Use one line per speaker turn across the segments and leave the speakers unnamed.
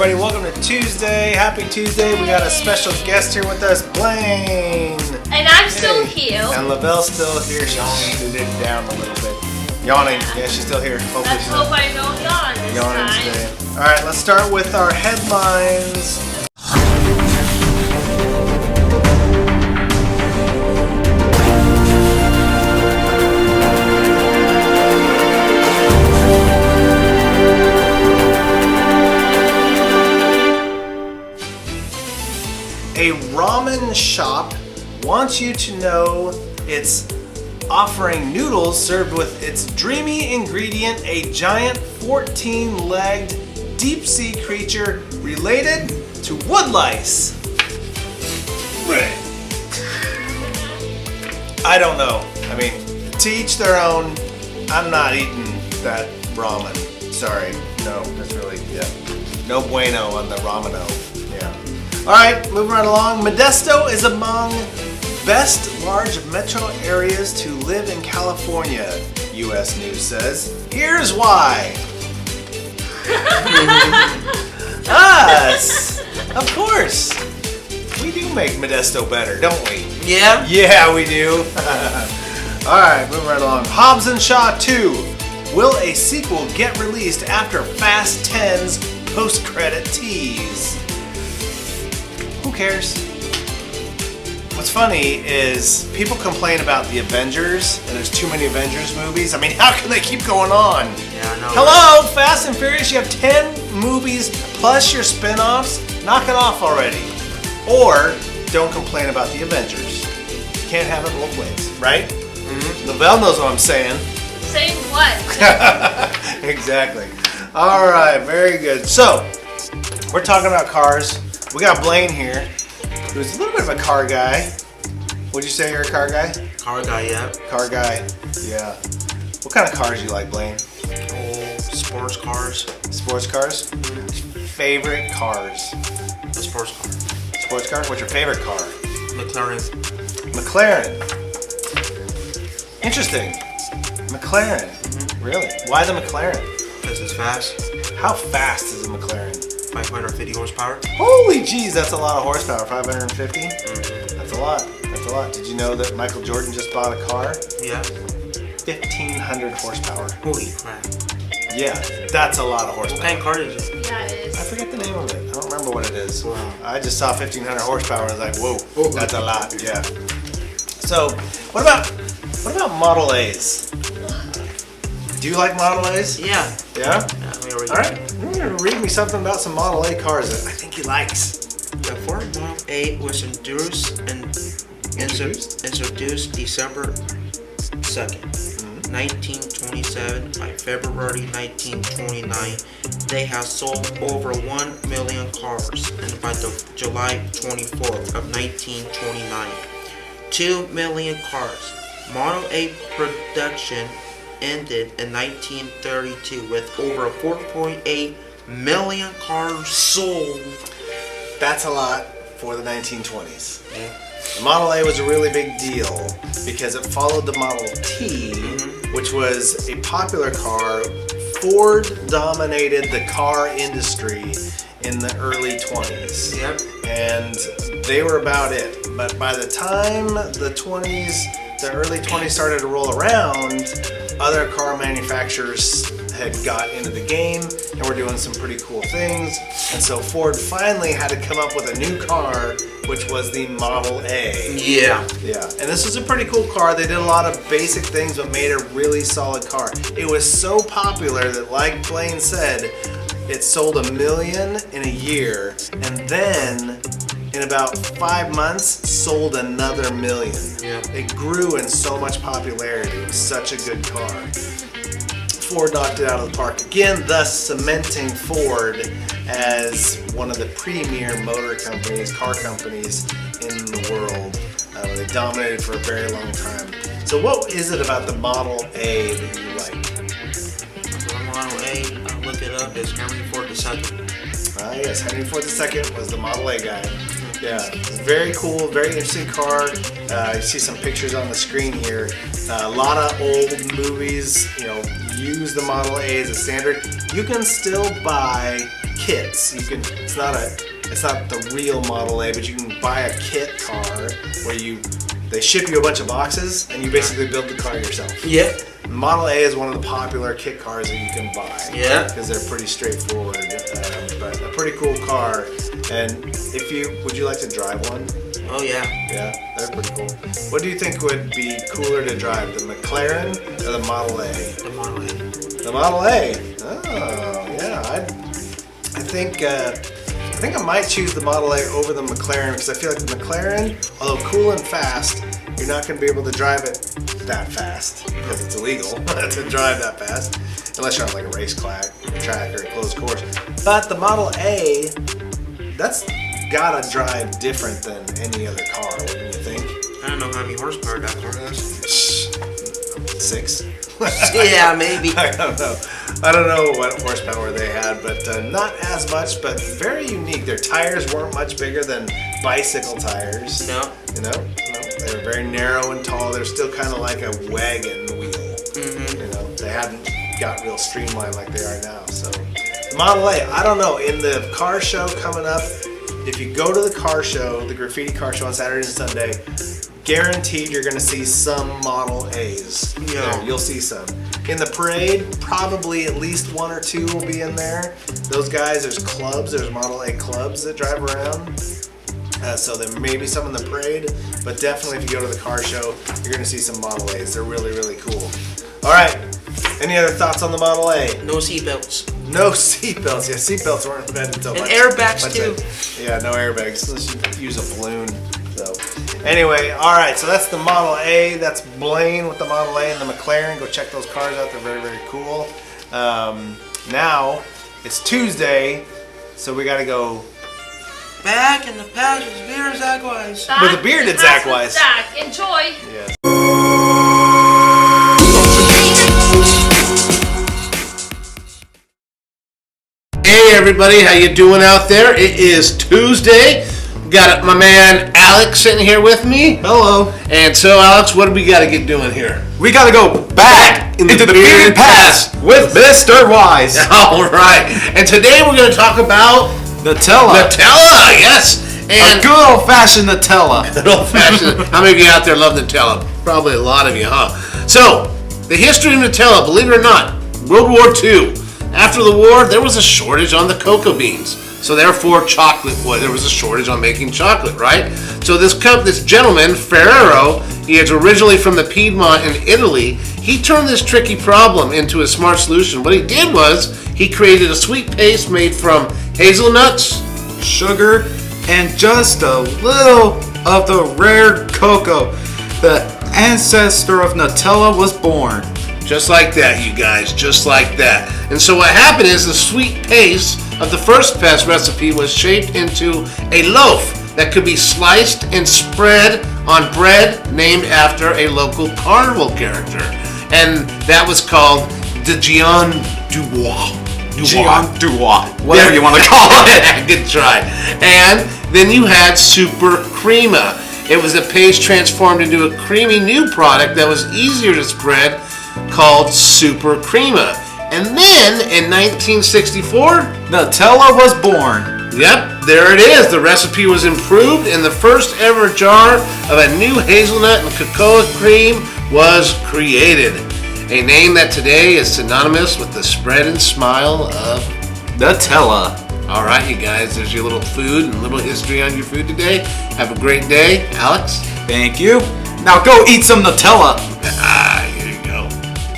everybody, welcome to Tuesday. Happy Tuesday. We got a special guest here with us, Blaine.
And I'm still here.
And Lavelle's still here. She's yawning it down a little bit. Yawning. Yeah, she's still here. Hopefully
Let's hope I don't yawn this
yawning
time.
today. All right, let's start with our headlines. A ramen shop wants you to know it's offering noodles served with its dreamy ingredient, a giant 14-legged deep-sea creature related to wood lice. I don't know. I mean, to each their own. I'm not eating that ramen. Sorry. No, that's really, no bueno on the rameno. Yeah. All right, moving right along. Modesto is among best large metro areas to live in California, U.S. News says. Here's why. Us! Of course. We do make Modesto better, don't we?
Yeah?
Yeah, we do. All right, moving right along. Hobbs and Shaw 2. Will a sequel get released after Fast 10's post-credit tease? Who cares? What's funny is people complain about the Avengers, and there's too many Avengers movies. I mean, how can they keep going on?
Yeah, I know.
Hello, Fast and Furious, you have 10 movies plus your spin-offs. Knock it off already. Or don't complain about the Avengers. You can't have it both ways, right? Mm-hmm. Lavelle knows what I'm saying.
Saying what?
Exactly. All right, very good. So, we're talking about cars. We got Blaine here, who's a little bit of a car guy. Would you say you're a car guy?
Car guy, yeah.
Car guy, yeah. What kind of cars do you like, Blaine?
Oh, sports cars.
Sports cars? Favorite cars?
A sports car.
Sports car? What's your favorite car?
McLaren.
McLaren. Interesting. McLaren.
Mm-hmm.
Really? Why the McLaren?
Because it's fast.
How fast is a McLaren?
550 horsepower.
Holy jeez, that's a lot of horsepower. 550?
Mm-hmm.
That's a lot. That's a lot. Did you know that Michael Jordan just bought a car?
Yeah.
1,500 horsepower.
Holy crap.
Yeah, that's a lot of
What
horsepower.
kind of car is it?
Yeah, it is.
I forget the name of it. I don't remember what it is.
Wow.
I just saw 1,500 horsepower and was like, whoa, that's a lot. Yeah. So, what about Model A's? Do you like Model A's?
Yeah.
Yeah?
We already
All right. You're going to read me something about some Model A cars that I think he likes.
The Ford Model 8 was introduced December 2nd, 1927. By February 1929, they have sold over 1 million cars, and by the July 24th of 1929, 2 million cars. Model 8 production ended in 1932 with over 4.8 million cars sold.
That's a lot for the 1920s.
Yeah.
The Model A was a really big deal because it followed the Model T, which was a popular car. Ford dominated the car industry in the early 20s.
Yep.
And they were about it. But by the time the early 20s started to roll around, other car manufacturers had got into the game and were doing some pretty cool things. And so Ford finally had to come up with a new car, which was the Model A.
Yeah.
Yeah, and this was a pretty cool car. They did a lot of basic things but made a really solid car. It was so popular that, like Blaine said, it sold 1 million in a year, and then in about 5 months sold another 1 million.
Yeah.
It grew in so much popularity. It was such a good car. Ford knocked it out of the park again, thus cementing Ford as one of the premier car companies in the world. They dominated for a very long time. So what is it about the Model A that you like?
The Model A, I'll look it up, is Henry Ford II.
Yes, Henry Ford II was the Model A guy. Yeah, very cool, very interesting car. You see some pictures on the screen here. A lot of old movies, use the Model A as a standard. You can still buy kits. It's not the real Model A, but you can buy a kit car where they ship you a bunch of boxes and you basically build the car yourself.
Yeah.
Model A is one of the popular kit cars that you can buy.
Yeah.
Because they're pretty straightforward, but a pretty cool car. And would you like to drive one?
Oh yeah.
Yeah, they're pretty cool. What do you think would be cooler to drive, the McLaren or the Model A?
The Model A.
The Model A. Oh, yeah. I think I might choose the Model A over the McLaren because I feel like the McLaren, although cool and fast, you're not going to be able to drive it that fast because it's illegal to drive that fast unless you're on like a race track or a closed course. But the Model A, that's gotta drive different than any other car, wouldn't you think?
I don't know how many horsepower that car has.
6.
Yeah, maybe.
I don't know what horsepower they had, but not as much, but very unique. Their tires weren't much bigger than bicycle tires.
No.
No, they were very narrow and tall. They're still kind of like a wagon wheel.
Mm-hmm.
They hadn't got real streamlined like they are now. So, the Model A, I don't know. In the car show coming up, if you go to the car show, the Graffiti car show on Saturday and Sunday, guaranteed you're going to see some Model A's.
Yeah.
There, you'll see some. In the parade, probably at least 1 or 2 will be in there. Those guys, there's Model A clubs that drive around. So there may be some in the parade, but definitely if you go to the car show, you're going to see some Model A's. They're really, really cool. All right. Any other thoughts on the Model A?
No seatbelts.
No seatbelts. Yeah, seatbelts weren't invented until
And airbags too.
Yeah, no airbags unless you use a balloon. So anyway, all right. So that's the Model A. That's Blaine with the Model A and the McLaren. Go check those cars out. They're very, very cool. Now it's Tuesday, so we got to go.
Back in the past was beer Zachwise.
With a bearded Zach Wise.
Zach, enjoy.
Yes.
Hey everybody, how you doing out there? It is Tuesday. Got my man Alex sitting here with me.
Hello.
And so Alex, what do we got to get doing here?
We gotta go back into the bearded past with Mr. Wise.
All right. And today we're going to talk about
Nutella.
Nutella. Yes.
A
And
good old-fashioned Nutella.
good old-fashioned. How many of you out there love Nutella? Probably a lot of you, huh? So, the history of Nutella, believe it or not, World War II. After the war, there was a shortage on the cocoa beans. So therefore, there was a shortage on making chocolate, right? So this gentleman, Ferrero, he is originally from the Piedmont in Italy. He turned this tricky problem into a smart solution. What he did was, he created a sweet paste made from hazelnuts,
Sugar and just a little of the rare cocoa. The ancestor of Nutella was born.
just like that, you guys, just like that. And so what happened is the sweet paste of the first pest recipe was shaped into a loaf that could be sliced and spread on bread named after a local carnival character. And that was called the Jean Dubois.
Jean Dubois, whatever you want to call it.
Good try. And then you had Super Crema. It was a paste transformed into a creamy new product that was easier to spread, called Super Crema. And then in 1964,
Nutella was born.
yep, there it is. The recipe was improved, and the first ever jar of a new hazelnut and cocoa cream was created. A name that today is synonymous with the spread and smile of
Nutella.
All right, you guys, there's your little food and little history on your food today. Have a great day. Alex?
Thank you. Now go eat some Nutella.
Here you go.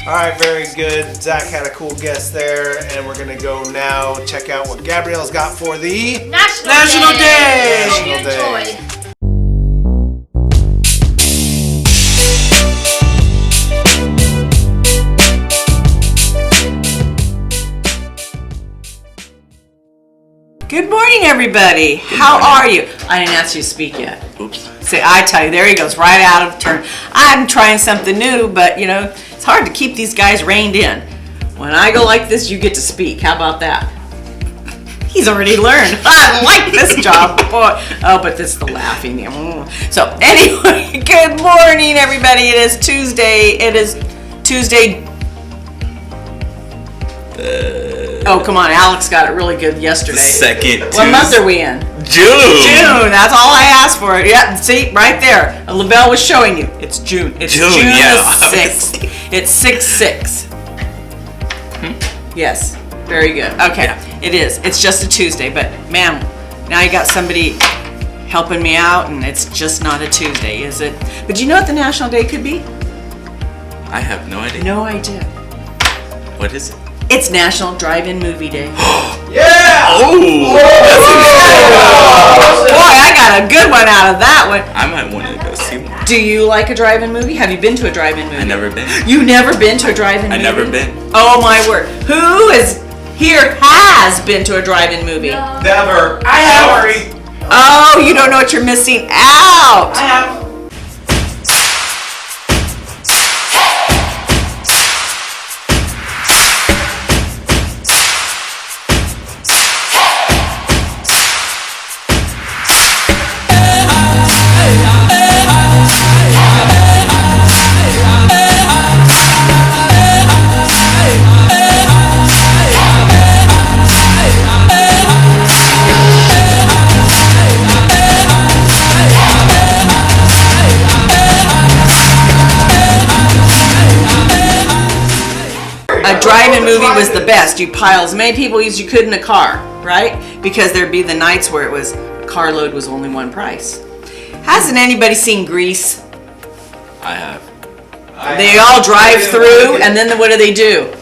All right, very good. Zach had a cool guest there, and we're gonna go now check out what Gabrielle's got for the
National Day. Hope you
National Day.
enjoy.
Good morning, everybody. How are you? I didn't ask you to speak yet.
Oops.
See, I tell you, there he goes, right out of turn. I'm trying something new, but you know, it's hard to keep these guys reined in. When I go like this, you get to speak. How about that? He's already learned. I like this job, boy. Oh, but this is the laughing. So anyway, good morning, everybody. It is Tuesday. Oh, come on. Alex got it really good yesterday.
Second
What month are we in?
June.
June. That's all I asked for. Yeah, see, right there. Lavelle was showing you. It's June. It's June,
yeah.
the 6th. It's 6/6. Yes. Very good. Okay.
Yeah.
It is. It's just a Tuesday, but man, now you got somebody helping me out, and it's just not a Tuesday, is it? But do you know what the National Day could be?
I have no idea.
No idea.
What is it?
It's National Drive-In Movie Day.
Oh!
Boy, I got a good one out of that one.
I might want to go see one.
Do you like a drive-in movie? Have you been to a drive-in movie?
I never been.
You never been to a drive-in movie?
I never been.
Oh my word. Who is here has been to a drive-in movie?
Never.
I have.
Sorry.
Oh, you don't know what you're missing out.
I have.
A drive-in movie was the best. You pile as many people as you could in a car, right? Because there'd be the nights where it was carload was only one price. Hasn't anybody seen Grease?
I have.
They all drive through, and then what do?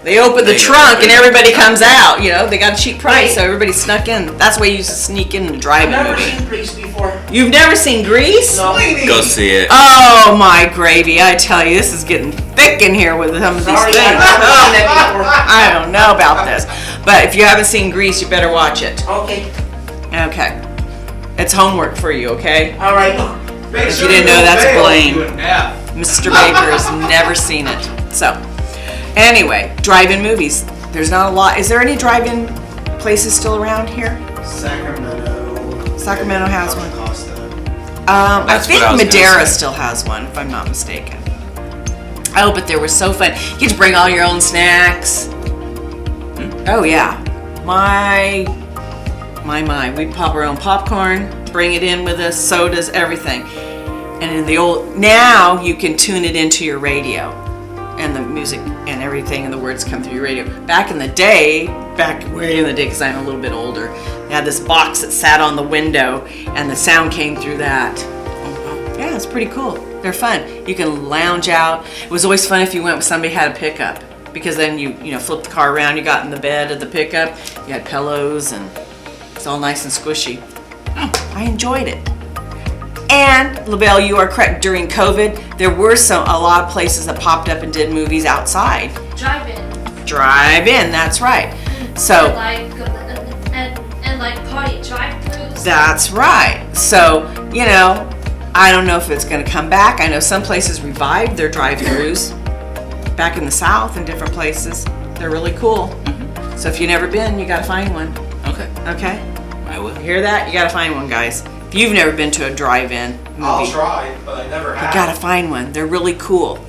They open the trunk, and everybody comes out. You know, they got a cheap price, so everybody snuck in. That's why you used to sneak in and drive
I've
in
never
movie.
seen Grease before.
You've never seen Grease?
No.
Go see it.
Oh my gravy! I tell you, this is getting thick in here with some of these
Sorry,
things.
I've never seen that before.
I don't know about this, but if you haven't seen Grease, you better watch it.
Okay.
Okay, it's homework for you. Okay,
All right.
if you didn't know, that's blame. Mr. Baker has never seen it. So, anyway, drive-in movies. There's not a lot. Is there any drive-in places still around here? Sacramento has one.
Costa.
I
That's
think
what I was gonna
Madera
say.
still has one, if I'm not mistaken. Oh, but they were so fun. You get to bring all your own snacks. Oh yeah, my. We'd pop our own popcorn, bring it in with us, sodas, everything. And in the old, now you can tune it into your radio, and the music and everything, and the words come through your radio. Back in the day, way in the day, because I'm a little bit older, they had this box that sat on the window, and the sound came through that. Yeah, it's pretty cool. They're fun. You can lounge out. It was always fun if you went with somebody who had a pickup, because then you flipped the car around, you got in the bed of the pickup, you had pillows, and it's all nice and squishy. I enjoyed it. And LaBelle, you are correct. During COVID, there were a lot of places that popped up and did movies outside.
Drive-in.
Drive-in, that's right. So
And like party drive-throughs.
that's right. So I don't know if it's going to come back. I know some places revived their drive-throughs back in the South and different places. They're really cool. So if you've never been, you got to find one.
Okay.
Okay?
I will.
You hear that? You got to find one, guys. If you've never been to a drive-in movie,
I'll try, but I never have.
you gotta find one. They're really cool.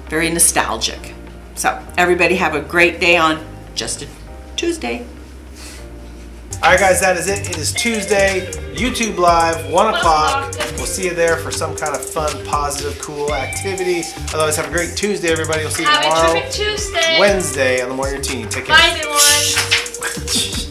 Very nostalgic. So, everybody have a great day on just a Tuesday.
All right, guys, that is it. It is Tuesday, YouTube Live, 1 o'clock. We'll see you there for some kind of fun, positive, cool activity. Otherwise, have a great Tuesday, everybody. We'll see you
Have a
tomorrow,
terrific Tuesday.
Wednesday on the Morning Routine. Take care.
Bye, everyone.